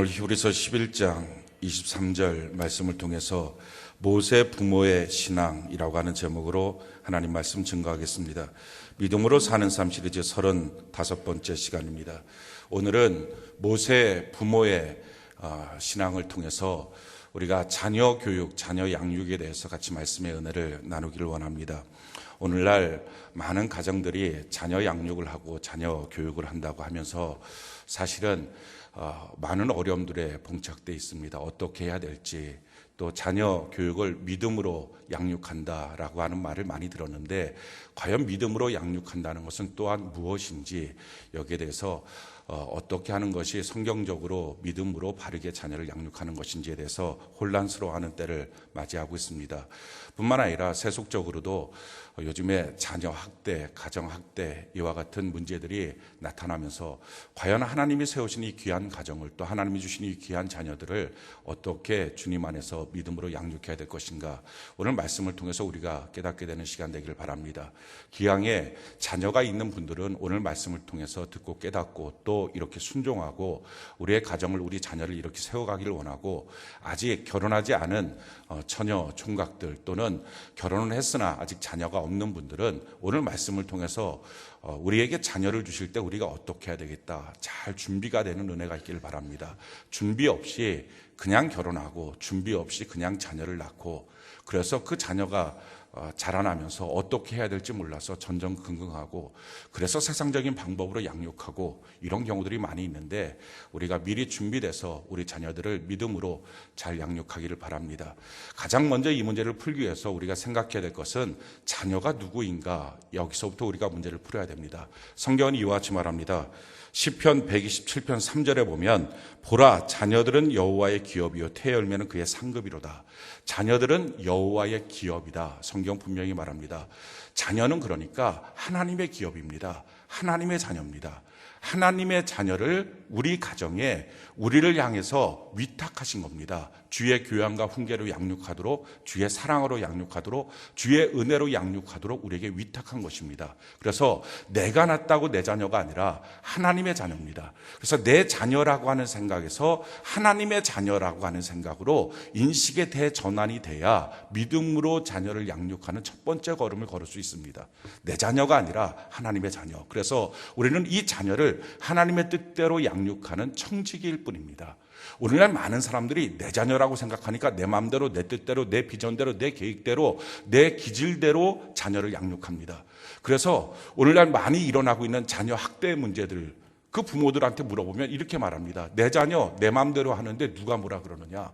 오늘 히브리서 11장 23절 말씀을 통해서 모세 부모의 신앙이라고 하는 제목으로 하나님 말씀 증거하겠습니다. 믿음으로 사는 삶 시리즈 35번째 시간입니다. 오늘은 모세 부모의 신앙을 통해서 우리가 자녀 교육, 자녀 양육에 대해서 같이 말씀의 은혜를 나누기를 원합니다. 오늘날 많은 가정들이 자녀 양육을 하고 자녀 교육을 한다고 하면서 사실은 많은 어려움들에 봉착되어 있습니다. 어떻게 해야 될지, 또 자녀 교육을 믿음으로 양육한다라고 하는 말을 많이 들었는데 과연 믿음으로 양육한다는 것은 또한 무엇인지, 여기에 대해서 어떻게 하는 것이 성경적으로 믿음으로 바르게 자녀를 양육하는 것인지에 대해서 혼란스러워하는 때를 맞이하고 있습니다. 뿐만 아니라 세속적으로도 요즘에 자녀 학대, 가정 학대 이와 같은 문제들이 나타나면서 과연 하나님이 세우신 이 귀한 가정을, 또 하나님이 주신 이 귀한 자녀들을 어떻게 주님 안에서 믿음으로 양육해야 될 것인가, 오늘 말씀을 통해서 우리가 깨닫게 되는 시간 되기를 바랍니다. 기왕에 자녀가 있는 분들은 오늘 말씀을 통해서 듣고 깨닫고 또 이렇게 순종하고 우리의 가정을, 우리 자녀를 이렇게 세워가기를 원하고, 아직 결혼하지 않은 처녀 총각들 또는 결혼을 했으나 아직 자녀가 없는 분들은 오늘 말씀을 통해서 우리에게 자녀를 주실 때 우리가 어떻게 해야 되겠다, 잘 준비가 되는 은혜가 있기를 바랍니다. 준비 없이 그냥 결혼하고 준비 없이 그냥 자녀를 낳고, 그래서 그 자녀가 자라나면서 어떻게 해야 될지 몰라서 전전긍긍하고, 그래서 세상적인 방법으로 양육하고, 이런 경우들이 많이 있는데 우리가 미리 준비돼서 우리 자녀들을 믿음으로 잘 양육하기를 바랍니다. 가장 먼저 이 문제를 풀기 위해서 우리가 생각해야 될 것은 자녀가 누구인가, 여기서부터 우리가 문제를 풀어야 됩니다. 성경은 이와 같이 말합니다. 시편 127편 3절에 보면 보라, 자녀들은 여호와의 기업이요 태열매는 그의 상급이로다. 자녀들은 여호와의 기업이다. 성경 분명히 말합니다. 자녀는 그러니까 하나님의 기업입니다. 하나님의 자녀입니다. 하나님의 자녀를 우리 가정에, 우리를 향해서 위탁하신 겁니다. 주의 교양과 훈계로 양육하도록, 주의 사랑으로 양육하도록, 주의 은혜로 양육하도록 우리에게 위탁한 것입니다. 그래서 내가 낳았다고 내 자녀가 아니라 하나님의 자녀입니다. 그래서 내 자녀라고 하는 생각에서 하나님의 자녀라고 하는 생각으로 인식의 대전환이 돼야 믿음으로 자녀를 양육하는 첫 번째 걸음을 걸을 수 있습니다. 내 자녀가 아니라 하나님의 자녀. 그래서 우리는 이 자녀를 하나님의 뜻대로 양육하는 청지기일 뿐입니다. 오늘날 많은 사람들이 내 자녀라고 생각하니까 내 마음대로, 내 뜻대로, 내 비전대로, 내 계획대로, 내 기질대로 자녀를 양육합니다. 그래서 오늘날 많이 일어나고 있는 자녀 학대 문제들, 그 부모들한테 물어보면 이렇게 말합니다. 내 자녀 내 마음대로 하는데 누가 뭐라 그러느냐.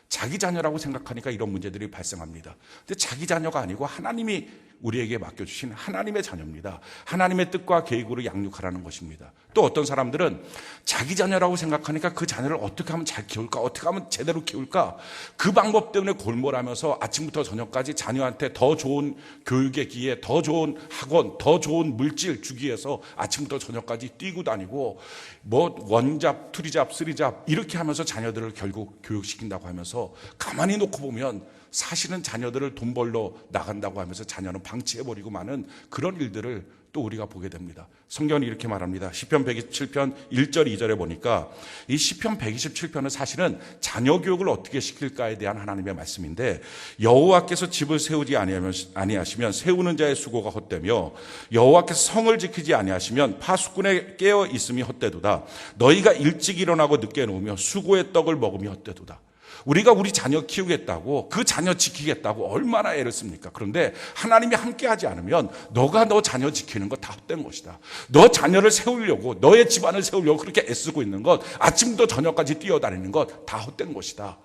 자기 자녀라고 생각하니까 이런 문제들이 발생합니다. 근데 자기 자녀가 아니고 하나님이 우리에게 맡겨주신 하나님의 자녀입니다. 하나님의 뜻과 계획으로 양육하라는 것입니다. 또 어떤 사람들은 자기 자녀라고 생각하니까 그 자녀를 어떻게 하면 잘 키울까, 어떻게 하면 제대로 키울까, 그 방법 때문에 골몰하면서 아침부터 저녁까지 자녀한테 더 좋은 교육의 기회, 더 좋은 학원, 더 좋은 물질 주기 위해서 아침부터 저녁까지 뛰고 다니고, 뭐 원잡, 투리잡, 쓰리잡 이렇게 하면서 자녀들을 결국 교육시킨다고 하면서 가만히 놓고 보면 사실은 자녀들을 돈 벌러 나간다고 하면서 자녀는 방치해버리고 마는 그런 일들을 또 우리가 보게 됩니다. 성경은 이렇게 말합니다. 시편 127편 1절 2절에 보니까 이 시편 127편은 사실은 자녀 교육을 어떻게 시킬까에 대한 하나님의 말씀인데, 여호와께서 집을 세우지 아니하시면 세우는 자의 수고가 헛되며 여호와께서 성을 지키지 아니하시면 파수꾼에 깨어 있음이 헛되도다. 너희가 일찍 일어나고 늦게 누우며 수고의 떡을 먹으며 헛되도다. 우리가 우리 자녀 키우겠다고, 그 자녀 지키겠다고 얼마나 애를 씁니까? 그런데 하나님이 함께하지 않으면 너가 너 자녀 지키는 거 다 헛된 것이다. 너 자녀를 세우려고, 너의 집안을 세우려고 그렇게 애쓰고 있는 것, 아침부터 저녁까지 뛰어다니는 것 다 헛된 것이다.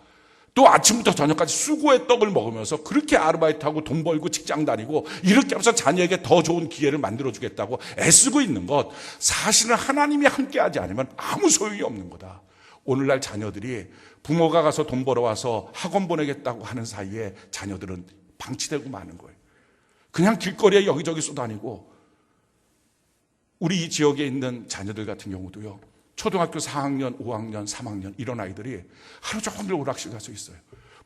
또 아침부터 저녁까지 수고의 떡을 먹으면서 그렇게 아르바이트하고 돈 벌고 직장 다니고 이렇게 하면서 자녀에게 더 좋은 기회를 만들어주겠다고 애쓰고 있는 것, 사실은 하나님이 함께하지 않으면 아무 소용이 없는 거다. 오늘날 자녀들이 부모가 가서 돈 벌어와서 학원 보내겠다고 하는 사이에 자녀들은 방치되고 마는 거예요. 그냥 길거리에 여기저기 쏘다니고, 우리 이 지역에 있는 자녀들 같은 경우도요, 초등학교 4학년, 5학년, 3학년 이런 아이들이 하루 종일 오락실 가서 있어요.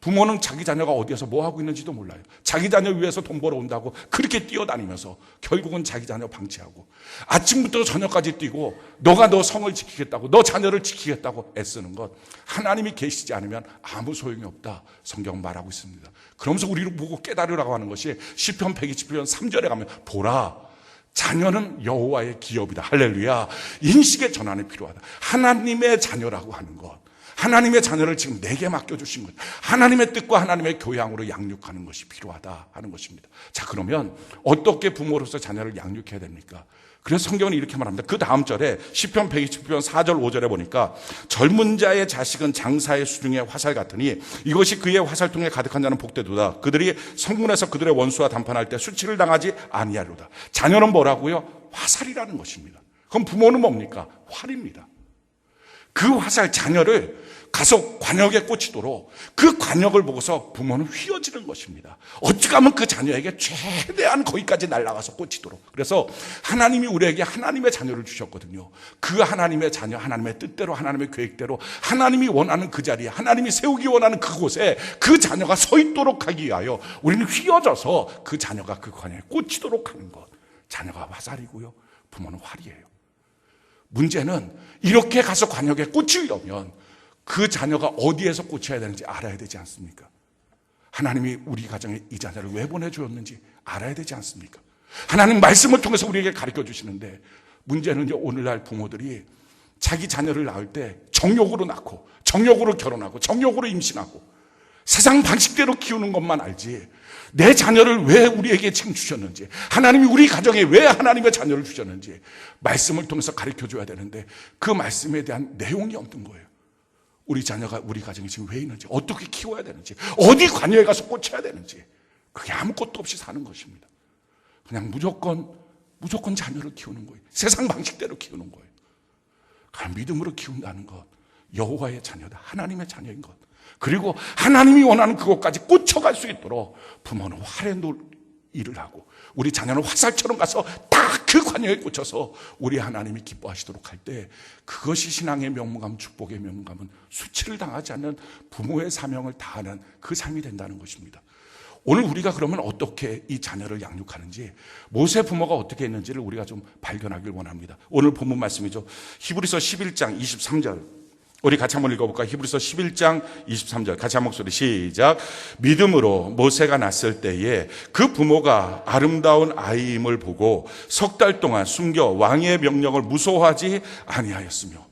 부모는 자기 자녀가 어디에서 뭐 하고 있는지도 몰라요. 자기 자녀 위해서 돈 벌어온다고 그렇게 뛰어다니면서 결국은 자기 자녀 방치하고 아침부터 저녁까지 뛰고 너가 너 성을 지키겠다고 너 자녀를 지키겠다고 애쓰는 것, 하나님이 계시지 않으면 아무 소용이 없다, 성경은 말하고 있습니다. 그러면서 우리를 보고 깨달으라고 하는 것이 시편 120편 3절에 가면 보라, 자녀는 여호와의 기업이다. 할렐루야. 인식의 전환이 필요하다. 하나님의 자녀라고 하는 것, 하나님의 자녀를 지금 내게 맡겨주신 것, 하나님의 뜻과 하나님의 교양으로 양육하는 것이 필요하다 하는 것입니다. 자, 그러면 어떻게 부모로서 자녀를 양육해야 됩니까? 그래서 성경은 이렇게 말합니다. 그 다음 절에 시편 120편 4절 5절에 보니까 젊은 자의 자식은 장사의 수중의 화살 같으니 이것이 그의 화살통에 가득한 자는 복되도다. 그들이 성문에서 그들의 원수와 담판할 때 수치를 당하지 아니하리로다. 자녀는 뭐라고요? 화살이라는 것입니다. 그럼 부모는 뭡니까? 활입니다. 그 화살, 자녀를 가서 관역에 꽂히도록 그 관역을 보고서 부모는 휘어지는 것입니다. 어찌 가면 그 자녀에게 최대한 거기까지 날아가서 꽂히도록. 그래서 하나님이 우리에게 하나님의 자녀를 주셨거든요. 그 하나님의 자녀, 하나님의 뜻대로, 하나님의 계획대로, 하나님이 원하는 그 자리에, 하나님이 세우기 원하는 그곳에 그 자녀가 서 있도록 하기 위하여 우리는 휘어져서 그 자녀가 그 관역에 꽂히도록 하는 것. 자녀가 화살이고요, 부모는 활이에요. 문제는 이렇게 가서 관역에 꽂히려면 그 자녀가 어디에서 꽂혀야 되는지 알아야 되지 않습니까? 하나님이 우리 가정에 이 자녀를 왜 보내주었는지 알아야 되지 않습니까? 하나님 말씀을 통해서 우리에게 가르쳐 주시는데, 문제는요, 오늘날 부모들이 자기 자녀를 낳을 때 정욕으로 낳고 정욕으로 결혼하고 정욕으로 임신하고 세상 방식대로 키우는 것만 알지, 내 자녀를 왜 우리에게 지금 주셨는지, 하나님이 우리 가정에 왜 하나님의 자녀를 주셨는지 말씀을 통해서 가르쳐 줘야 되는데 그 말씀에 대한 내용이 없는 거예요. 우리 자녀가 우리 가정에 지금 왜 있는지, 어떻게 키워야 되는지, 어디 관여에 가서 꽂혀야 되는지, 그게 아무것도 없이 사는 것입니다. 그냥 무조건 자녀를 키우는 거예요. 세상 방식대로 키우는 거예요. 그냥 믿음으로 키운다는 것, 여호와의 자녀다, 하나님의 자녀인 것, 그리고 하나님이 원하는 그곳까지 꽂혀갈 수 있도록 부모는 활의 일을 하고 우리 자녀는 화살처럼 가서 딱 그 관여에 꽂혀서 우리 하나님이 기뻐하시도록 할 때, 그것이 신앙의 명문감, 축복의 명문감은 수치를 당하지 않는 부모의 사명을 다하는 그 삶이 된다는 것입니다. 오늘 우리가 그러면 어떻게 이 자녀를 양육하는지, 모세 부모가 어떻게 했는지를 우리가 좀 발견하길 원합니다. 오늘 본문 말씀이죠. 히브리서 11장 23절 우리 같이 한번 읽어볼까요? 히브리서 11장 23절 같이 한 목소리 시작. 믿음으로 모세가 낳았을 때에 그 부모가 아름다운 아이임을 보고 석 달 동안 숨겨 왕의 명령을 무소하지 아니하였으며.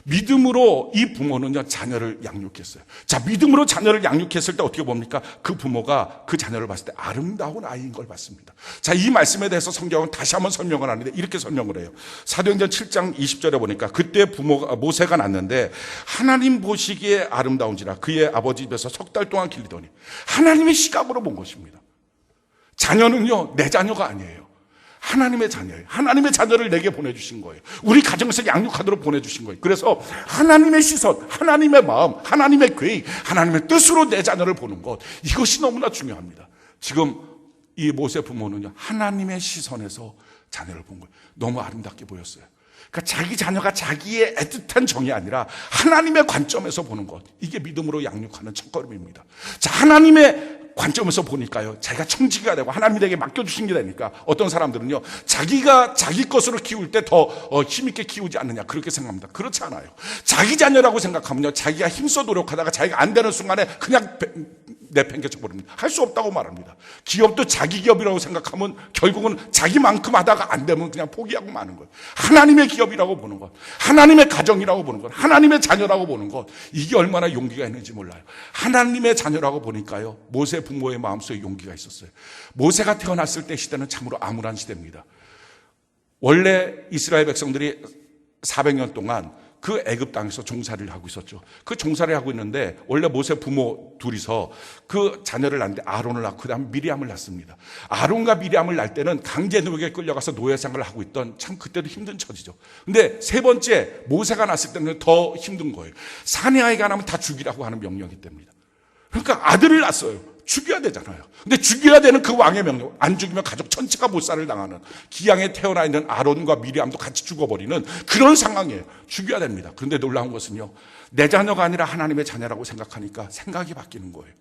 믿음으로 이 부모는요, 자녀를 양육했어요. 자, 믿음으로 자녀를 양육했을 때 어떻게 봅니까? 그 부모가 그 자녀를 봤을 때 아름다운 아이인 걸 봤습니다. 자, 이 말씀에 대해서 성경은 다시 한번 설명을 하는데 이렇게 설명을 해요. 사도행전 7장 20절에 보니까 그때 부모가 모세가 낳는데 하나님 보시기에 아름다운지라 그의 아버지 집에서 석 달 동안 길리더니, 하나님의 시각으로 본 것입니다. 자녀는요, 내 자녀가 아니에요. 하나님의 자녀예요. 하나님의 자녀를 내게 보내주신 거예요. 우리 가정에서 양육하도록 보내주신 거예요. 그래서 하나님의 시선, 하나님의 마음, 하나님의 계획, 하나님의 뜻으로 내 자녀를 보는 것, 이것이 너무나 중요합니다. 지금 이 모세 부모는요, 하나님의 시선에서 자녀를 본 거예요. 너무 아름답게 보였어요. 그러니까 자기 자녀가 자기의 애틋한 정이 아니라 하나님의 관점에서 보는 것, 이게 믿음으로 양육하는 첫걸음입니다. 자, 하나님의 관점에서 보니까요, 자기가 청지기가 되고 하나님에게 맡겨주신 게 되니까 어떤 사람들은요, 자기가 자기 것으로 키울 때 더 힘있게 키우지 않느냐, 그렇게 생각합니다. 그렇지 않아요. 자기 자녀라고 생각하면요, 자기가 힘써 노력하다가 자기가 안 되는 순간에 그냥 내팽개쳐 버립니다. 할 수 없다고 말합니다. 기업도 자기 기업이라고 생각하면 결국은 자기만큼 하다가 안 되면 그냥 포기하고 마는 거예요. 하나님의 기업이라고 보는 것, 하나님의 가정이라고 보는 것, 하나님의 자녀라고 보는 것, 이게 얼마나 용기가 있는지 몰라요. 하나님의 자녀라고 보니까요, 모세 부모의 마음속에 용기가 있었어요. 모세가 태어났을 때 시대는 참으로 암울한 시대입니다. 원래 이스라엘 백성들이 400년 동안 그 애굽 땅에서 종살이를 하고 있었죠. 그 종살이를 하고 있는데 원래 모세 부모 둘이서 그 자녀를 낳는데 아론을 낳고 그다음에 미리암을 낳습니다. 아론과 미리암을 낳을 때는 강제 노역에 끌려가서 노예 생활을 하고 있던, 참 그때도 힘든 처지죠. 근데 세 번째 모세가 낳았을 때는 더 힘든 거예요. 사내 아이가 나면 다 죽이라고 하는 명령이 됩니다. 그러니까 아들을 낳았어요. 죽여야 되잖아요. 근데 죽여야 되는 그 왕의 명령, 안 죽이면 가족 전체가 몰살을 당하는, 기양에 태어나 있는 아론과 미리암도 같이 죽어버리는 그런 상황이에요. 죽여야 됩니다. 그런데 놀라운 것은요, 내 자녀가 아니라 하나님의 자녀라고 생각하니까 생각이 바뀌는 거예요.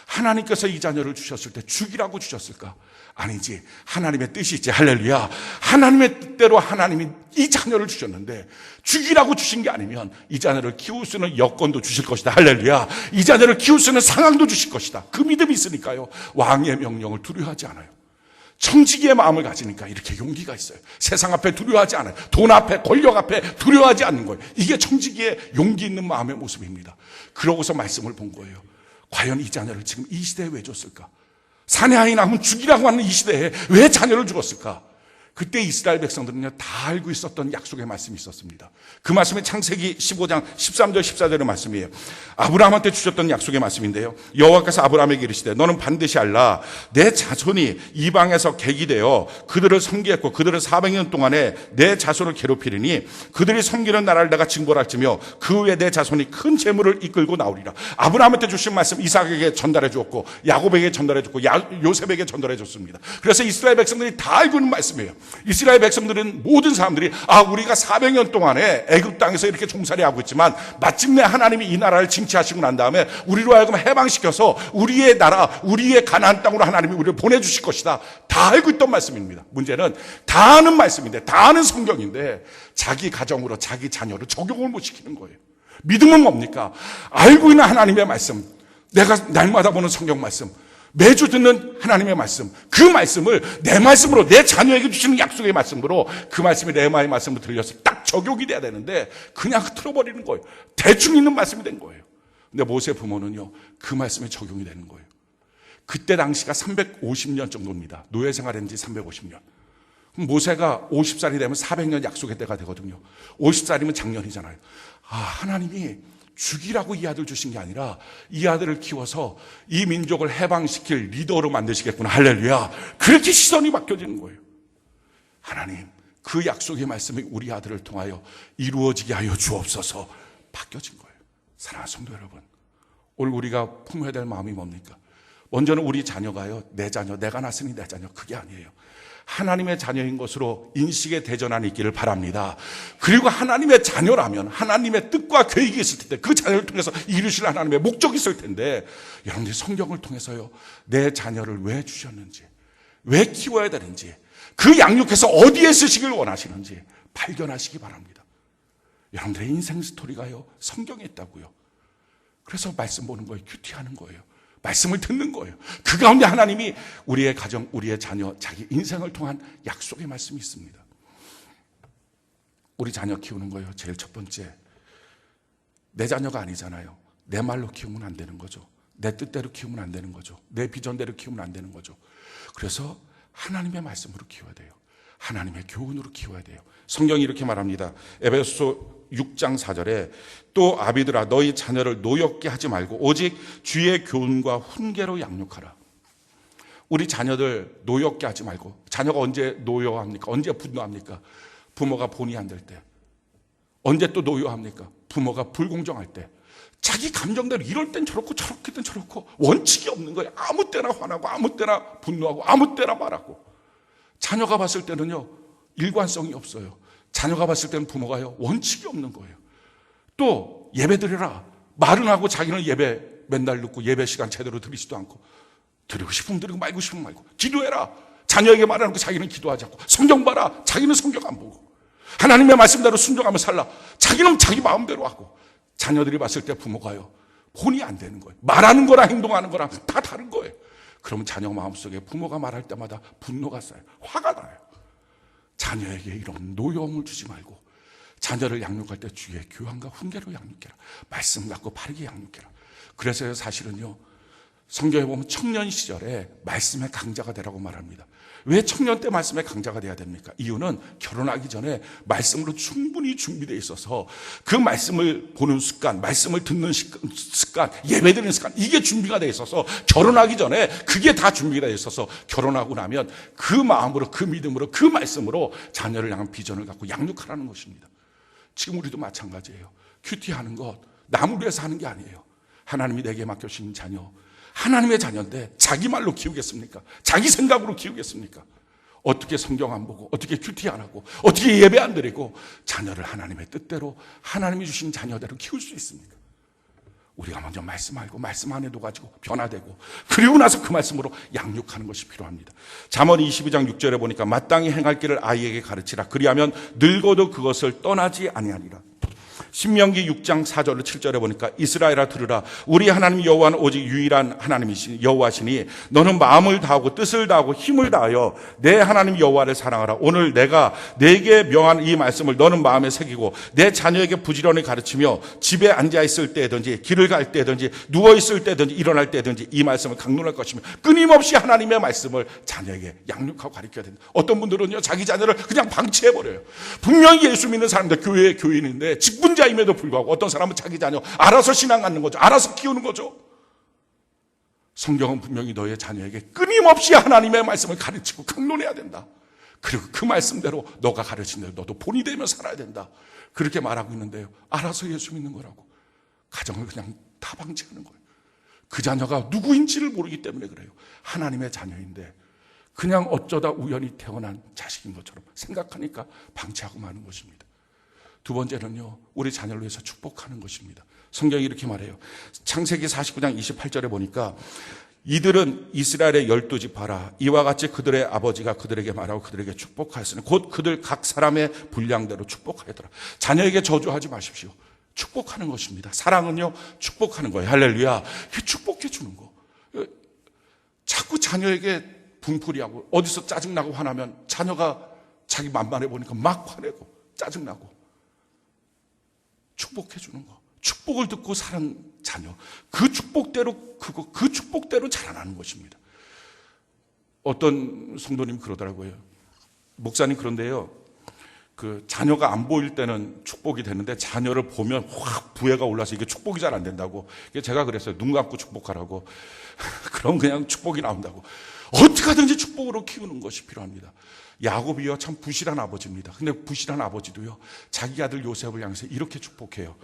하나님께서 이 자녀를 주셨을 때 죽이라고 주셨을까? 아니지. 하나님의 뜻이지. 할렐루야. 하나님의 뜻대로 하나님이 이 자녀를 주셨는데 죽이라고 주신 게 아니면 이 자녀를 키울 수 있는 여건도 주실 것이다. 할렐루야. 이 자녀를 키울 수 있는 상황도 주실 것이다. 그 믿음이 있으니까요, 왕의 명령을 두려워하지 않아요. 청지기의 마음을 가지니까 이렇게 용기가 있어요. 세상 앞에 두려워하지 않아요. 돈 앞에, 권력 앞에 두려워하지 않는 거예요. 이게 청지기의 용기 있는 마음의 모습입니다. 그러고서 말씀을 본 거예요. 과연 이 자녀를 지금 이 시대에 왜 줬을까? 사내 아이 낳으면 죽이라고 하는 이 시대에 왜 자녀를 주었을까? 그때 이스라엘 백성들은요, 다 알고 있었던 약속의 말씀이 있었습니다. 그 말씀이 창세기 15장 13절 14절의 말씀이에요. 아브라함한테 주셨던 약속의 말씀인데요, 여호와께서 아브라함에게 이르시되 너는 반드시 알라. 내 자손이 이방에서 객이 되어 그들을 섬기겠고 그들을 400년 동안에 내 자손을 괴롭히리니 그들이 섬기는 나라를 내가 징벌할지며 그 후에 내 자손이 큰 재물을 이끌고 나오리라. 아브라함한테 주신 말씀 이삭에게 전달해 주었고 야곱에게 전달해 줬고 요셉에게 전달해 줬습니다. 그래서 이스라엘 백성들이 다 알고 있는 말씀이에요. 이스라엘 백성들은, 모든 사람들이 우리가 400년 동안에 애굽 땅에서 이렇게 종살이하고 있지만 마침내 하나님이 이 나라를 징치하시고 난 다음에 우리로 하여금 해방시켜서 우리의 나라, 우리의 가나안 땅으로 하나님이 우리를 보내주실 것이다. 다 알고 있던 말씀입니다. 문제는 다 아는 말씀인데, 다 아는 성경인데 자기 가정으로, 자기 자녀로 적용을 못 시키는 거예요. 믿음은 뭡니까? 알고 있는 하나님의 말씀, 내가 날마다 보는 성경 말씀, 매주 듣는 하나님의 말씀, 그 말씀을 내 말씀으로, 내 자녀에게 주시는 약속의 말씀으로, 그 말씀이 레마의 말씀으로 들려서 딱 적용이 돼야 되는데 그냥 틀어버리는 거예요. 대충 있는 말씀이 된 거예요. 근데 모세 부모는요, 그 말씀이 적용이 되는 거예요. 그때 당시가 350년 정도입니다. 노예 생활한 지 350년. 모세가 50살이 되면 400년 약속의 때가 되거든요. 50살이면 작년이잖아요. 하나님이 죽이라고 이 아들 주신 게 아니라 이 아들을 키워서 이 민족을 해방시킬 리더로 만드시겠구나. 할렐루야. 그렇게 시선이 바뀌어지는 거예요. 하나님, 그 약속의 말씀이 우리 아들을 통하여 이루어지게 하여 주옵소서. 바뀌어진 거예요. 사랑하는 성도 여러분, 오늘 우리가 품어야 될 마음이 뭡니까? 먼저는 우리 자녀가요, 내 자녀, 내가 낳았으니 내 자녀, 그게 아니에요. 하나님의 자녀인 것으로 인식의 대전환이 있기를 바랍니다. 그리고 하나님의 자녀라면 하나님의 뜻과 계획이 있을 텐데, 그 자녀를 통해서 이루실 하나님의 목적이 있을 텐데, 여러분들이 성경을 통해서요, 내 자녀를 왜 주셨는지, 왜 키워야 되는지, 그 양육해서 어디에 쓰시길 원하시는지 발견하시기 바랍니다. 여러분들의 인생 스토리가요, 성경에 있다고요. 그래서 말씀 보는 거예요. 큐티하는 거예요. 말씀을 듣는 거예요. 그 가운데 하나님이 우리의 가정, 우리의 자녀, 자기 인생을 통한 약속의 말씀이 있습니다. 우리 자녀 키우는 거예요. 제일 첫 번째, 내 자녀가 아니잖아요. 내 말로 키우면 안 되는 거죠. 내 뜻대로 키우면 안 되는 거죠. 내 비전대로 키우면 안 되는 거죠. 그래서 하나님의 말씀으로 키워야 돼요. 하나님의 교훈으로 키워야 돼요. 성경이 이렇게 말합니다. 에베소서 6장 4절에 또 아비들아 너희 자녀를 노엽게 하지 말고 오직 주의 교훈과 훈계로 양육하라. 우리 자녀들 노엽게 하지 말고, 자녀가 언제 노여합니까? 언제 분노합니까? 부모가 본의 안 될 때. 언제 또 노여합니까? 부모가 불공정할 때. 자기 감정대로 이럴 땐 저렇고 저렇게 땐 저렇고 원칙이 없는 거예요. 아무 때나 화나고 아무 때나 분노하고 아무 때나 말하고. 자녀가 봤을 때는요, 일관성이 없어요. 자녀가 봤을 때는 부모가요, 원칙이 없는 거예요. 또 예배 드려라 말은 하고 자기는 예배 맨날 늦고 예배 시간 제대로 드리지도 않고, 드리고 싶으면 드리고 말고 싶으면 말고. 기도해라 자녀에게 말하는 거 자기는 기도하지 않고, 성경 봐라 자기는 성경 안 보고, 하나님의 말씀대로 순종하며 살라 자기는 자기 마음대로 하고. 자녀들이 봤을 때 부모가요, 본이 안 되는 거예요. 말하는 거랑 행동하는 거랑 다 다른 거예요. 그러면 자녀 마음속에 부모가 말할 때마다 분노가 쌓여요. 화가 나요. 자녀에게 이런 노여움을 주지 말고 자녀를 양육할 때 주의 교훈과 훈계로 양육해라. 말씀 갖고 바르게 양육해라. 그래서 사실은요, 성경에 보면 청년 시절에 말씀의 강자가 되라고 말합니다. 왜 청년 때 말씀의 강자가 돼야 됩니까? 이유는 결혼하기 전에 말씀으로 충분히 준비되어 있어서 그 말씀을 보는 습관, 말씀을 듣는 습관, 예배드리는 습관, 이게 준비가 되어 있어서 결혼하기 전에 그게 다 준비가 되어 있어서 결혼하고 나면 그 마음으로, 그 믿음으로, 그 말씀으로 자녀를 향한 비전을 갖고 양육하라는 것입니다. 지금 우리도 마찬가지예요. 큐티하는 것 남을 위해서 하는 게 아니에요. 하나님이 내게 맡겨주신 자녀, 하나님의 자녀인데 자기 말로 키우겠습니까? 자기 생각으로 키우겠습니까? 어떻게 성경 안 보고, 어떻게 큐티 안 하고, 어떻게 예배 안 드리고 자녀를 하나님의 뜻대로, 하나님이 주신 자녀대로 키울 수 있습니까? 우리가 먼저 말씀 알고 말씀 안에도 가지고 변화되고 그리고 나서 그 말씀으로 양육하는 것이 필요합니다. 잠언 22장 6절에 보니까 마땅히 행할 길을 아이에게 가르치라. 그리하면 늙어도 그것을 떠나지 아니하리라. 신명기 6장 4절로 7절에 보니까 이스라엘아 들으라. 우리 하나님 여호와는 오직 유일한 하나님이시니 여호와시니 너는 마음을 다하고 뜻을 다하고 힘을 다하여 내 하나님 여호와를 사랑하라. 오늘 내가 내게 명한 이 말씀을 너는 마음에 새기고 내 자녀에게 부지런히 가르치며 집에 앉아 있을 때든지 길을 갈 때든지 누워 있을 때든지 일어날 때든지 이 말씀을 강론할 것이며 끊임없이 하나님의 말씀을 자녀에게 양육하고 가르쳐야 된다. 어떤 분들은요 자기 자녀를 그냥 방치해버려요. 분명히 예수 믿는 사람들 교회의 교인인데 직분자임에도 불구하고 어떤 사람은 자기 자녀 알아서 신앙 갖는 거죠. 알아서 키우는 거죠. 성경은 분명히 너의 자녀에게 끊임없이 하나님의 말씀을 가르치고 강론해야 된다. 그리고 그 말씀대로 너가 가르친 대로 너도 본이 되며 살아야 된다. 그렇게 말하고 있는데요. 알아서 예수 믿는 거라고. 가정을 그냥 다 방치하는 거예요. 그 자녀가 누구인지를 모르기 때문에 그래요. 하나님의 자녀인데 그냥 어쩌다 우연히 태어난 자식인 것처럼 생각하니까 방치하고 마는 것입니다. 두 번째는요, 우리 자녀를 위해서 축복하는 것입니다. 성경이 이렇게 말해요. 창세기 49장 28절에 보니까 이들은 이스라엘의 12지파라. 이와 같이 그들의 아버지가 그들에게 말하고 그들에게 축복하였으니 곧 그들 각 사람의 분량대로 축복하였더라. 자녀에게 저주하지 마십시오. 축복하는 것입니다. 사랑은요, 축복하는 거예요. 할렐루야. 축복해 주는 거. 자꾸 자녀에게 분풀이하고 어디서 짜증나고 화나면 자녀가 자기 만만해 보니까 막 화내고 짜증나고 축복해 주는 거. 축복을 듣고 사는 자녀. 그 축복대로 그 축복대로 자라나는 것입니다. 어떤 성도님 그러더라고요. 목사님 그런데요. 그 자녀가 안 보일 때는 축복이 되는데 자녀를 보면 확 부해가 올라서 이게 축복이 잘 안 된다고. 제가 그랬어요. 눈 감고 축복하라고. 그럼 그냥 축복이 나온다고. 어떻게 하든지 축복으로 키우는 것이 필요합니다. 야곱이요 참 부실한 아버지입니다. 근데 부실한 아버지도요 자기 아들 요셉을 향해서 이렇게 축복해요.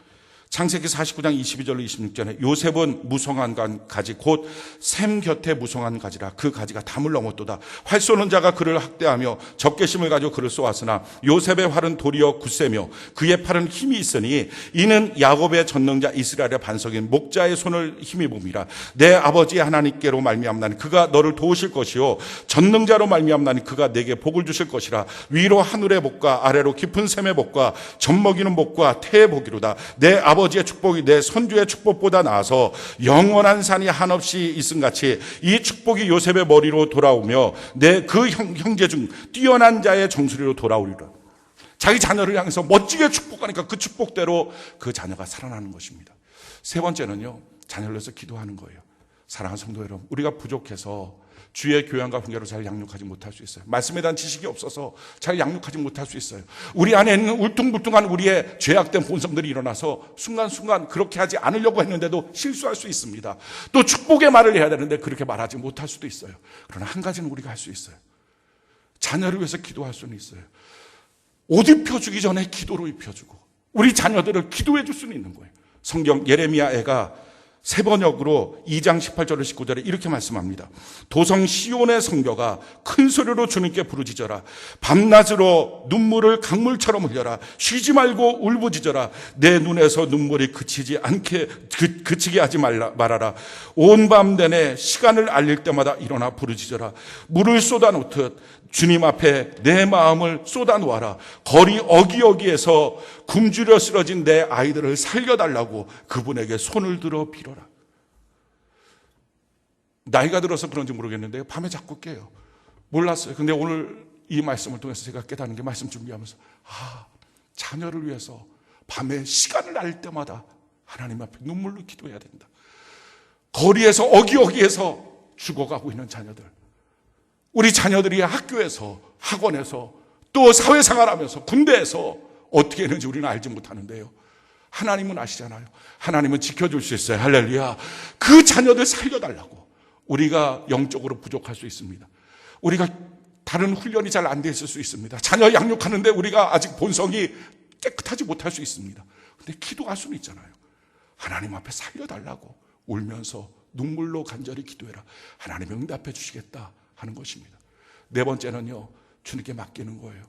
창세기 49장 22절로 26절에 요셉은 무성한 가지 곧 샘 곁에 무성한 가지라. 그 가지가 담을 넘었도다. 활 쏘는 자가 그를 학대하며 적개심을 가지고 그를 쏘았으나 요셉의 활은 도리어 굳세며 그의 팔은 힘이 있으니 이는 야곱의 전능자 이스라엘의 반석인 목자의 손을 힘입음이라. 내 아버지 하나님께로 말미암나니 그가 너를 도우실 것이요 전능자로 말미암나니 그가 내게 복을 주실 것이라. 위로 하늘의 복과 아래로 깊은 샘의 복과 젖먹이는 복과 태의 복이로다. 내 아버지의 축복이 내 선주의 축복보다 나아서 영원한 산이 한없이 있음같이 이 축복이 요셉의 머리로 돌아오며 내 그 형제 중 뛰어난 자의 정수리로 돌아오리라. 자기 자녀를 향해서 멋지게 축복하니까 그 축복대로 그 자녀가 살아나는 것입니다. 세 번째는요, 자녀를 위해서 기도하는 거예요. 사랑하는 성도 여러분, 우리가 부족해서 주의 교양과 훈계로 잘 양육하지 못할 수 있어요. 말씀에 대한 지식이 없어서 잘 양육하지 못할 수 있어요. 우리 안에 있는 울퉁불퉁한 우리의 죄악된 본성들이 일어나서 순간순간 그렇게 하지 않으려고 했는데도 실수할 수 있습니다. 또 축복의 말을 해야 되는데 그렇게 말하지 못할 수도 있어요. 그러나 한 가지는 우리가 할 수 있어요. 자녀를 위해서 기도할 수는 있어요. 옷 입혀주기 전에 기도로 입혀주고 우리 자녀들을 기도해 줄 수는 있는 거예요. 성경 예레미야 애가 세 번역으로 2장 18절로 19절에 이렇게 말씀합니다. 도성 시온의 성벽아 큰 소리로 주님께 부르짖어라. 밤낮으로 눈물을 강물처럼 흘려라. 쉬지 말고 울부짖어라. 내 눈에서 눈물이 그치지 않게 그치게 하지 말아라. 온 밤 내내 시간을 알릴 때마다 일어나 부르짖어라. 물을 쏟아놓듯 주님 앞에 내 마음을 쏟아놓아라. 거리 어기어기에서 굶주려 쓰러진 내 아이들을 살려달라고 그분에게 손을 들어 빌어라. 나이가 들어서 그런지 모르겠는데 밤에 자꾸 깨요. 몰랐어요. 근데 오늘 이 말씀을 통해서 제가 깨닫는 게 말씀 준비하면서 자녀를 위해서 밤에 시간을 알 때마다 하나님 앞에 눈물로 기도해야 된다. 거리에서 어기어기에서 죽어가고 있는 자녀들, 우리 자녀들이 학교에서 학원에서 또 사회생활하면서 군대에서 어떻게 했는지 우리는 알지 못하는데요. 하나님은 아시잖아요. 하나님은 지켜줄 수 있어요. 할렐루야. 그 자녀들 살려달라고. 우리가 영적으로 부족할 수 있습니다. 우리가 다른 훈련이 잘 안 돼 있을 수 있습니다. 자녀 양육하는데 우리가 아직 본성이 깨끗하지 못할 수 있습니다. 근데 기도할 수는 있잖아요. 하나님 앞에 살려달라고 울면서 눈물로 간절히 기도해라. 하나님이 응답해 주시겠다 하는 것입니다. 네 번째는요, 주님께 맡기는 거예요.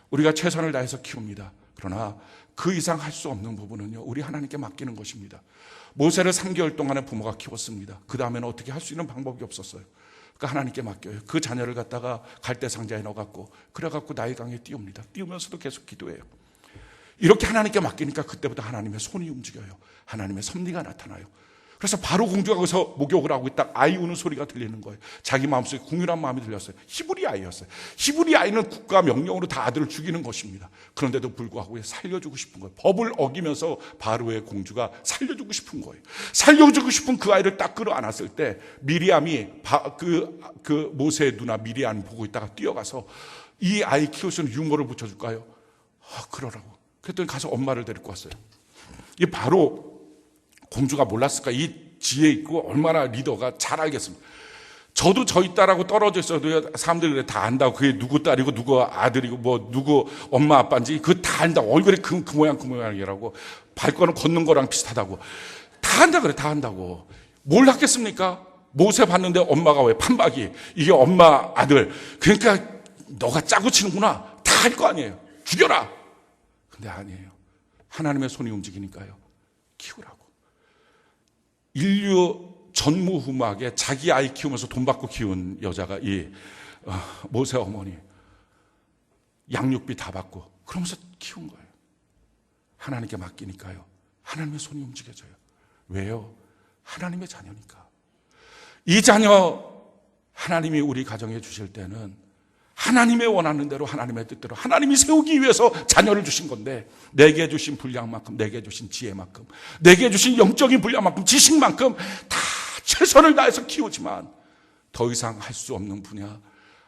우리가 최선을 다해서 키웁니다. 그러나 그 이상 할 수 없는 부분은요, 우리 하나님께 맡기는 것입니다. 모세를 3개월 동안에 부모가 키웠습니다. 그 다음에는 어떻게 할 수 있는 방법이 없었어요. 그러니까 하나님께 맡겨요. 그 자녀를 갖다가 갈대 상자에 넣어갖고 그래갖고 나일강에 띄웁니다. 띄우면서도 계속 기도해요. 이렇게 하나님께 맡기니까 그때부터 하나님의 손이 움직여요. 하나님의 섭리가 나타나요. 그래서 바로 공주가 거기서 목욕을 하고 있다 아이 우는 소리가 들리는 거예요. 자기 마음속에 궁휼한 마음이 들렸어요. 히브리 아이였어요. 히브리 아이는 국가 명령으로 다 아들을 죽이는 것입니다. 그런데도 불구하고 살려주고 싶은 거예요. 법을 어기면서 바로의 공주가 살려주고 싶은 거예요. 살려주고 싶은 그 아이를 딱 끌어안았을 때 미리암이 그 모세의 누나 미리암 보고 있다가 뛰어가서 이 아이 키울 수 있는 유모를 붙여줄까요? 그러라고. 그랬더니 가서 엄마를 데리고 왔어요. 이 바로 공주가 몰랐을까? 이 지혜 있고 얼마나 리더가 잘 알겠습니다. 저도 저희 딸하고 떨어져 있어도 사람들이 그래 다 안다고. 그게 누구 딸이고 누구 아들이고 뭐 누구 엄마 아빠인지 그거 다 안다고. 얼굴이 그 모양 그 모양이라고. 발걸음 걷는 거랑 비슷하다고. 다 안다 그래. 다 안다고. 뭘 하겠습니까? 모세 봤는데 엄마가 왜 판박이. 이게 엄마 아들. 그러니까 너가 짜고 치는구나. 다 할 거 아니에요. 죽여라. 근데 아니에요. 하나님의 손이 움직이니까요. 키우라고. 인류 전무후무하게 자기 아이 키우면서 돈 받고 키운 여자가 이 모세 어머니 양육비 다 받고 그러면서 키운 거예요. 하나님께 맡기니까요. 하나님의 손이 움직여져요. 왜요? 하나님의 자녀니까. 이 자녀 하나님이 우리 가정에 주실 때는 하나님의 원하는 대로 하나님의 뜻대로 하나님이 세우기 위해서 자녀를 주신 건데 내게 주신 분량만큼 내게 주신 지혜만큼 내게 주신 영적인 분량만큼 지식만큼 다 최선을 다해서 키우지만 더 이상 할 수 없는 분야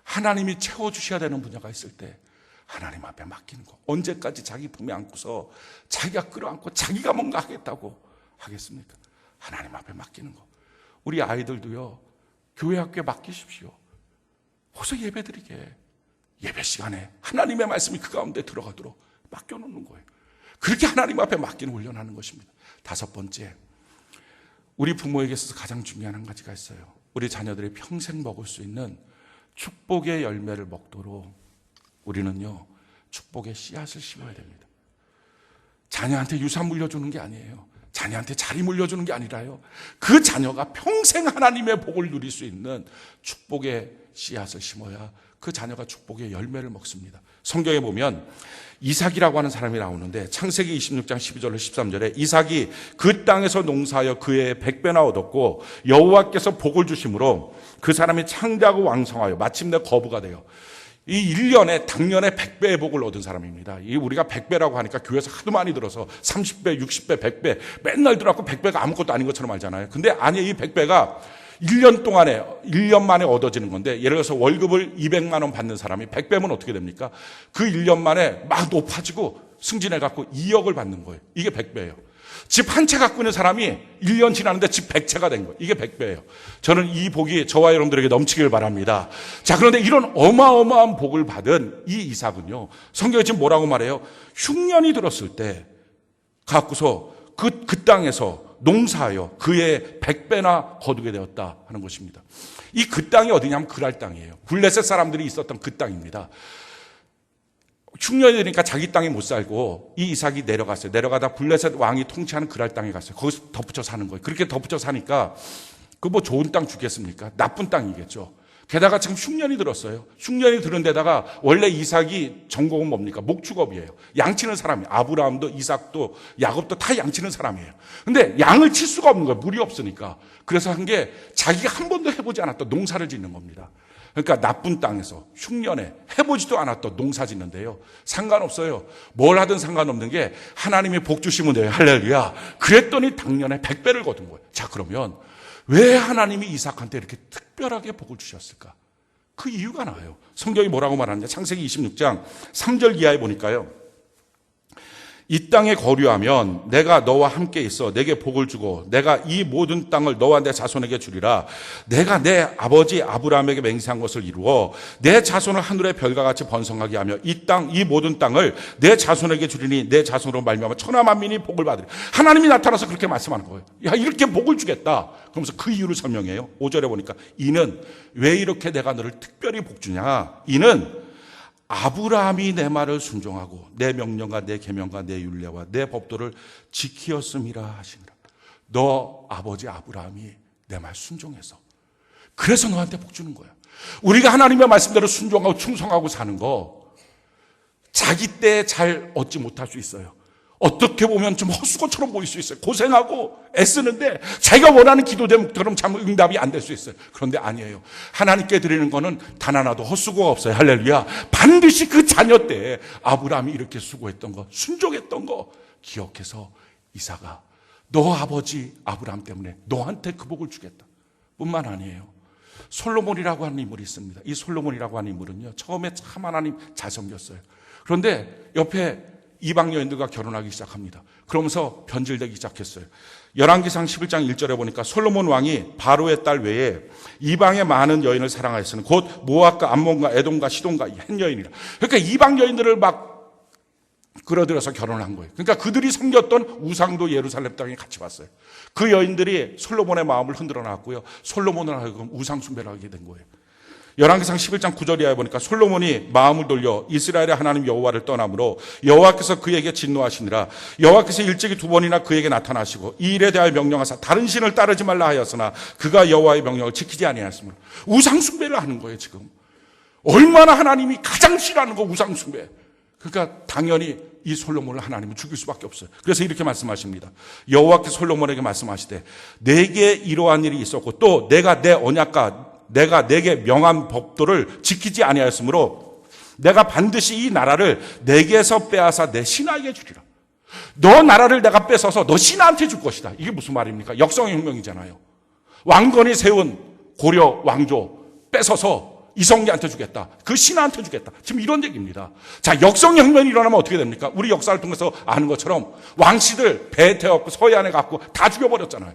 하나님이 채워주셔야 되는 분야가 있을 때 하나님 앞에 맡기는 거. 언제까지 자기 품에 안고서 자기가 끌어안고 자기가 뭔가 하겠다고 하겠습니까? 하나님 앞에 맡기는 거. 우리 아이들도요 교회 학교에 맡기십시오. 거기서 예배드리게. 예배 시간에 하나님의 말씀이 그 가운데 들어가도록 맡겨놓는 거예요. 그렇게 하나님 앞에 맡기는 훈련하는 것입니다. 5번째, 우리 부모에게 있어서 가장 중요한 한 가지가 있어요. 우리 자녀들이 평생 먹을 수 있는 축복의 열매를 먹도록 우리는요 축복의 씨앗을 심어야 됩니다. 자녀한테 유산 물려주는 게 아니에요. 자녀한테 자리 물려주는 게 아니라요. 그 자녀가 평생 하나님의 복을 누릴 수 있는 축복의 씨앗을 심어야 그 자녀가 축복의 열매를 먹습니다. 성경에 보면 이삭이라고 하는 사람이 나오는데 창세기 26장 12절로 13절에 이삭이 그 땅에서 농사하여 그의 100배나 얻었고 여호와께서 복을 주심으로 그 사람이 창대하고 왕성하여 마침내 거부가 돼요. 이 1년에 당년에 100배의 복을 얻은 사람입니다. 이 우리가 100배라고 하니까 교회에서 하도 많이 들어서 30배, 60배, 100배 맨날 들어갖고 100배가 아무것도 아닌 것처럼 알잖아요. 근데 아니 이 100배가 1년 만에 얻어지는 건데 예를 들어서 월급을 200만 원 받는 사람이 100배면 어떻게 됩니까? 그 1년 만에 막 높아지고 승진해갖고 2억을 받는 거예요. 이게 100배예요. 집 한 채 갖고 있는 사람이 1년 지났는데 집 100채가 된 거예요. 이게 100배예요. 저는 이 복이 저와 여러분들에게 넘치길 바랍니다. 자, 그런데 이런 어마어마한 복을 받은 이 이삭은요, 성경에 지금 뭐라고 말해요? 흉년이 들었을 때 갖고서 그 땅에서 농사하여 그의 100배나 거두게 되었다 하는 것입니다. 이 그 땅이 어디냐면 그랄 땅이에요. 블레셋 사람들이 있었던 그 땅입니다. 흉년이 되니까 자기 땅에 못 살고 이 이삭이 내려갔어요. 내려가다 블레셋 왕이 통치하는 그랄 땅에 갔어요. 거기서 덧붙여 사는 거예요. 그렇게 덧붙여 사니까 그 뭐 좋은 땅 주겠습니까? 나쁜 땅이겠죠. 게다가 지금 흉년이 들었어요. 흉년이 들은 데다가 원래 이삭이 전공은 뭡니까? 목축업이에요. 양치는 사람이에요. 아브라함도 이삭도 야곱도 다 양치는 사람이에요. 근데 양을 칠 수가 없는 거예요. 물이 없으니까. 그래서 한 게 자기가 한 번도 해보지 않았던 농사를 짓는 겁니다. 그러니까 나쁜 땅에서 흉년에 해보지도 않았던 농사 짓는데요. 상관없어요. 뭘 하든 상관없는 게 하나님이 복 주시면 돼요. 할렐루야. 그랬더니 당년에 100배를 거둔 거예요. 자, 그러면 왜 하나님이 이삭한테 이렇게 특별하게 복을 주셨을까? 그 이유가 나와요. 성경이 뭐라고 말하느냐. 창세기 26장 3절 이하에 보니까요. 이 땅에 거류하면 내가 너와 함께 있어 내게 복을 주고 내가 이 모든 땅을 너와 내 자손에게 주리라. 내가 내 아버지 아브라함에게 맹세한 것을 이루어 내 자손을 하늘의 별과 같이 번성하게 하며 이 땅, 이 모든 땅을 내 자손에게 주리니 내 자손으로 말미암아 천하 만민이 복을 받으리. 하나님이 나타나서 그렇게 말씀하는 거예요. 야, 이렇게 복을 주겠다. 그러면서 그 이유를 설명해요. 5절에 보니까 이는 왜 이렇게 내가 너를 특별히 복 주냐. 이는 아브라함이 내 말을 순종하고 내 명령과 내 계명과 내 율례와 내 법도를 지키었음이라 하시니라. 너 아버지 아브라함이 내 말 순종해서 그래서 너한테 복 주는 거야. 우리가 하나님의 말씀대로 순종하고 충성하고 사는 거 자기 때 잘 얻지 못할 수 있어요. 어떻게 보면 좀 헛수고처럼 보일 수 있어요. 고생하고 애쓰는데 자기가 원하는 기도 제목처럼 참 응답이 안 될 수 있어요. 그런데 아니에요. 하나님께 드리는 거는 단 하나도 헛수고가 없어요. 할렐루야. 반드시 그 자녀 때 아브라함이 이렇게 수고했던 거, 순종했던 거 기억해서 이사가 너 아버지 아브라함 때문에 너한테 그 복을 주겠다 뿐만 아니에요. 솔로몬이라고 하는 인물이 있습니다. 이 솔로몬이라고 하는 인물은요, 처음에 참 하나님 잘 섬겼어요. 그런데 옆에 이방 여인들과 결혼하기 시작합니다. 그러면서 변질되기 시작했어요. 열왕기상 11장 1절에 보니까 솔로몬 왕이 바로의 딸 외에 이방의 많은 여인을 사랑하였으니 곧 모압과 암몬과 에돔과 시돈과 헷 여인이라. 그러니까 이방 여인들을 막 끌어들여서 결혼을 한 거예요. 그러니까 그들이 섬겼던 우상도 예루살렘 땅에 같이 왔어요. 그 여인들이 솔로몬의 마음을 흔들어 놨고요. 솔로몬을 하여금 우상 숭배를 하게 된 거예요. 열왕기상 11장 9절에 보니까 솔로몬이 마음을 돌려 이스라엘의 하나님 여호와를 떠남으로 여호와께서 그에게 진노하시니라. 여호와께서 일찍이 2번이나 그에게 나타나시고 이 일에 대하여 명령하사 다른 신을 따르지 말라 하였으나 그가 여호와의 명령을 지키지 아니하였으므로 우상 숭배를 하는 거예요. 지금 얼마나 하나님이 가장 싫어하는 거 우상 숭배. 그러니까 당연히 이 솔로몬을 하나님은 죽일 수밖에 없어요. 그래서 이렇게 말씀하십니다. 여호와께서 솔로몬에게 말씀하시되 내게 이러한 일이 있었고 또 내가 내 언약과 내가 내게 명한 법도를 지키지 아니하였으므로 내가 반드시 이 나라를 내게서 빼앗아 내 신하에게 주리라. 너 나라를 내가 뺏어서 너 신하한테 줄 것이다. 이게 무슨 말입니까? 역성혁명이잖아요. 왕건이 세운 고려 왕조 뺏어서 이성계한테 주겠다. 그 신하한테 주겠다. 지금 이런 얘기입니다. 자, 역성혁명이 일어나면 어떻게 됩니까? 우리 역사를 통해서 아는 것처럼 왕씨들 배에 태워갖고 서해안에 갖고 다 죽여버렸잖아요.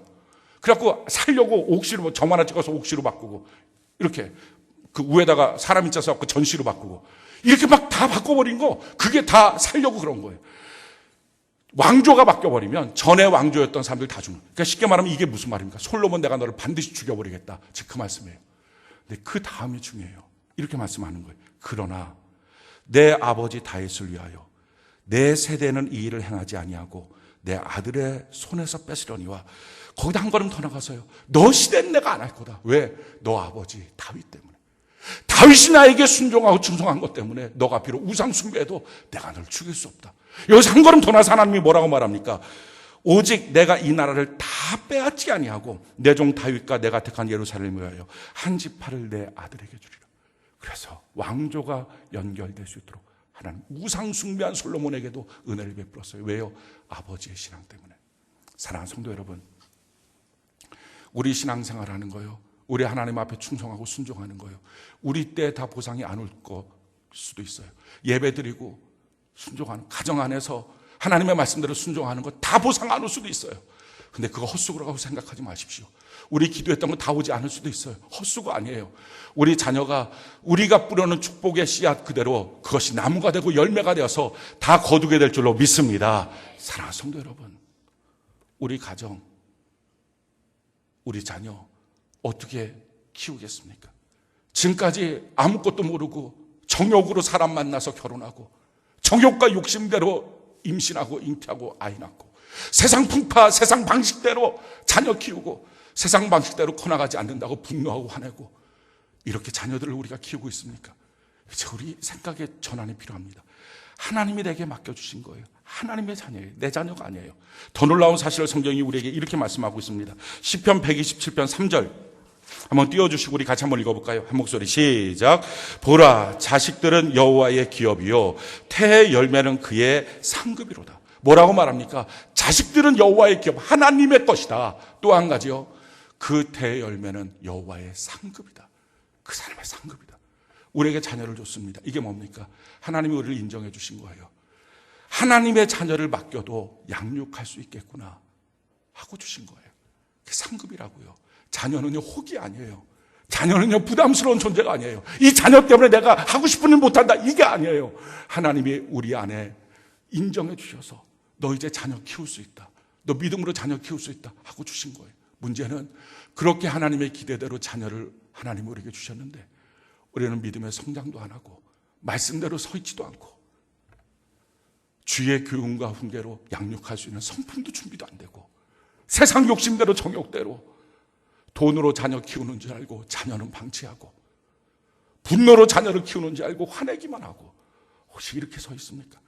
그래갖고 살려고 옥시로 점 하나 찍어서 옥시로 바꾸고 이렇게 그 위에다가 사람 인자 써갖고 전시로 바꾸고 이렇게 막 다 바꿔버린 거 그게 다 살려고 그런 거예요. 왕조가 바뀌어버리면 전에 왕조였던 사람들 다 죽는. 그러니까 쉽게 말하면 이게 무슨 말입니까? 솔로몬 내가 너를 반드시 죽여버리겠다. 즉 그 말씀이에요. 근데 그 다음이 중요해요. 이렇게 말씀하는 거예요. 그러나 내 아버지 다윗을 위하여 내 세대는 이 일을 행하지 아니하고 내 아들의 손에서 뺏으려니와 거기다 한 걸음 더 나가서요. 너 시대는 내가 안 할 거다. 왜? 너 아버지 다윗 때문에. 다윗이 나에게 순종하고 충성한 것 때문에 너가 비록 우상 숭배해도 내가 널 죽일 수 없다. 여기서 한 걸음 더 나서 하나님이 뭐라고 말합니까? 오직 내가 이 나라를 다 빼앗지 아니하고 내 종 다윗과 내가 택한 예루살렘을 위하여 한 지파를 내 아들에게 주리라. 그래서 왕조가 연결될 수 있도록 하나님 우상 숭배한 솔로몬에게도 은혜를 베풀었어요. 왜요? 아버지의 신앙 때문에. 사랑하는 성도 여러분, 우리 신앙생활하는 거요, 우리 하나님 앞에 충성하고 순종하는 거요, 우리 때 다 보상이 안 올 수도 있어요. 예배드리고 순종하는 가정 안에서 하나님의 말씀대로 순종하는 거 다 보상 안 올 수도 있어요. 근데 그거 헛수고라고 생각하지 마십시오. 우리 기도했던 거 다 오지 않을 수도 있어요. 헛수고 아니에요. 우리 자녀가 우리가 뿌려놓은 축복의 씨앗 그대로 그것이 나무가 되고 열매가 되어서 다 거두게 될 줄로 믿습니다. 사랑하는 성도 여러분, 우리 가정, 우리 자녀 어떻게 키우겠습니까? 지금까지 아무것도 모르고 정욕으로 사람 만나서 결혼하고 정욕과 욕심대로 임신하고 잉태하고 아이 낳고 세상 풍파, 세상 방식대로 자녀 키우고 세상 방식대로 커나가지 않는다고 분노하고 화내고 이렇게 자녀들을 우리가 키우고 있습니까? 이제 우리 생각의 전환이 필요합니다. 하나님이 내게 맡겨주신 거예요. 하나님의 자녀예요. 내 자녀가 아니에요. 더 놀라운 사실을 성경이 우리에게 이렇게 말씀하고 있습니다. 시편 127편 3절 한번 띄워주시고 우리 같이 한번 읽어볼까요? 한 목소리 시작. 보라, 자식들은 여호와의 기업이요 태의 열매는 그의 상급이로다. 뭐라고 말합니까? 자식들은 여호와의 기업, 하나님의 것이다. 또 한 가지요, 그 태의 열매는 여호와의 상급이다. 그 사람의 상급이다. 우리에게 자녀를 줬습니다. 이게 뭡니까? 하나님이 우리를 인정해 주신 거예요. 하나님의 자녀를 맡겨도 양육할 수 있겠구나 하고 주신 거예요. 그게 상급이라고요. 자녀는요 혹이 아니에요. 자녀는요 부담스러운 존재가 아니에요. 이 자녀 때문에 내가 하고 싶은 일 못한다 이게 아니에요. 하나님이 우리 안에 인정해 주셔서 너 이제 자녀 키울 수 있다, 너 믿음으로 자녀 키울 수 있다 하고 주신 거예요. 문제는 그렇게 하나님의 기대대로 자녀를 하나님이 우리에게 주셨는데 우리는 믿음의 성장도 안 하고 말씀대로 서 있지도 않고 주의 교훈과 훈계로 양육할 수 있는 성품도 준비도 안 되고 세상 욕심대로 정욕대로 돈으로 자녀 키우는 줄 알고 자녀는 방치하고 분노로 자녀를 키우는 줄 알고 화내기만 하고 혹시 이렇게 서 있습니까?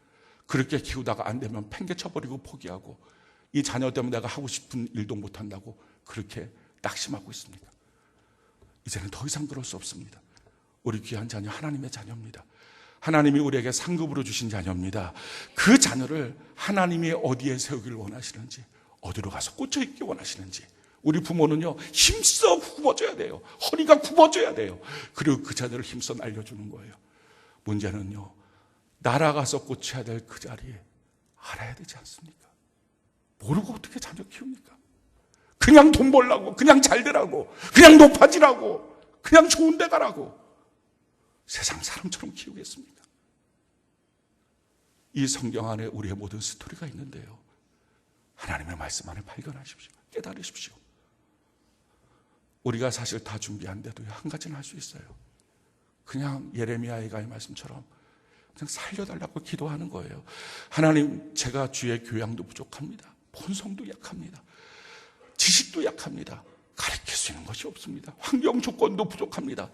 그렇게 키우다가 안 되면 팽개쳐버리고 포기하고 이 자녀 때문에 내가 하고 싶은 일도 못한다고 그렇게 낙심하고 있습니다. 이제는 더 이상 그럴 수 없습니다. 우리 귀한 자녀 하나님의 자녀입니다. 하나님이 우리에게 상급으로 주신 자녀입니다. 그 자녀를 하나님이 어디에 세우기를 원하시는지, 어디로 가서 꽂혀 있기 원하시는지, 우리 부모는요 힘써 굽어줘야 돼요. 허리가 굽어줘야 돼요. 그리고 그 자녀를 힘써 날려주는 거예요. 문제는요 날아가서 꽂혀야 될 그 자리에 알아야 되지 않습니까? 모르고 어떻게 자녀 키웁니까? 그냥 돈 벌라고, 그냥 잘 되라고, 그냥 높아지라고, 그냥 좋은 데 가라고 세상 사람처럼 키우겠습니까? 이 성경 안에 우리의 모든 스토리가 있는데요, 하나님의 말씀 안에 발견하십시오. 깨달으십시오. 우리가 사실 다 준비한데도 한 가지는 할 수 있어요. 그냥 예레미야의 말씀처럼 그냥 살려달라고 기도하는 거예요. 하나님, 제가 주의 교양도 부족합니다. 본성도 약합니다. 지식도 약합니다. 가르칠 수 있는 것이 없습니다. 환경 조건도 부족합니다.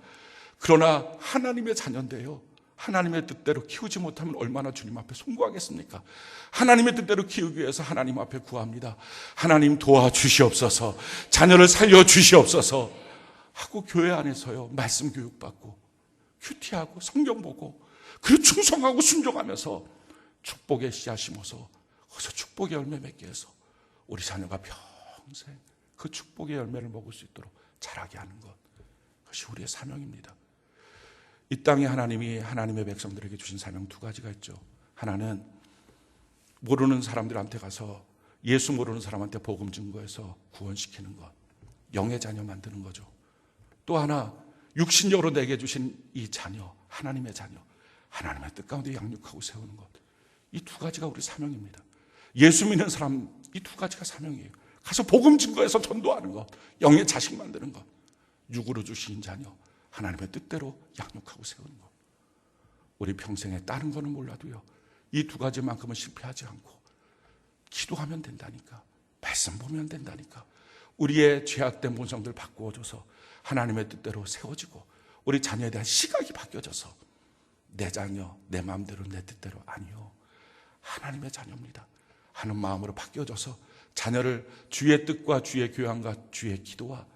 그러나 하나님의 자녀인데요, 하나님의 뜻대로 키우지 못하면 얼마나 주님 앞에 송구하겠습니까? 하나님의 뜻대로 키우기 위해서 하나님 앞에 구합니다. 하나님 도와주시옵소서, 자녀를 살려주시옵소서 하고 교회 안에서요 말씀 교육받고 큐티하고 성경 보고 그리고 충성하고 순종하면서 축복의 씨앗 심어서 거기서 축복의 열매 맺게 해서 우리 자녀가 평생 그 축복의 열매를 먹을 수 있도록 자라게 하는 것, 그것이 우리의 사명입니다. 이 땅에 하나님이 하나님의 백성들에게 주신 사명 두 가지가 있죠. 하나는 모르는 사람들한테 가서, 예수 모르는 사람한테 복음 증거해서 구원시키는 것, 영의 자녀 만드는 거죠. 또 하나, 육신적으로 내게 주신 이 자녀, 하나님의 자녀, 하나님의 뜻 가운데 양육하고 세우는 것, 이 두 가지가 우리 사명입니다. 예수 믿는 사람, 이 두 가지가 사명이에요. 가서 복음 증거해서 전도하는 것, 영의 자식 만드는 것, 육으로 주신 자녀, 하나님의 뜻대로 양육하고 세우는 것. 우리 평생에 다른 거는 몰라도요, 이 두 가지만큼은 실패하지 않고 기도하면 된다니까, 말씀 보면 된다니까, 우리의 죄악된 본성들 바꾸어줘서 하나님의 뜻대로 세워지고 우리 자녀에 대한 시각이 바뀌어져서 내 자녀, 내 마음대로 내 뜻대로 아니요, 하나님의 자녀입니다 하는 마음으로 바뀌어져서 자녀를 주의 뜻과 주의 교양과 주의 기도와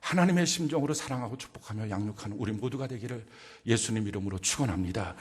하나님의 심정으로 사랑하고 축복하며 양육하는 우리 모두가 되기를 예수님 이름으로 축원합니다.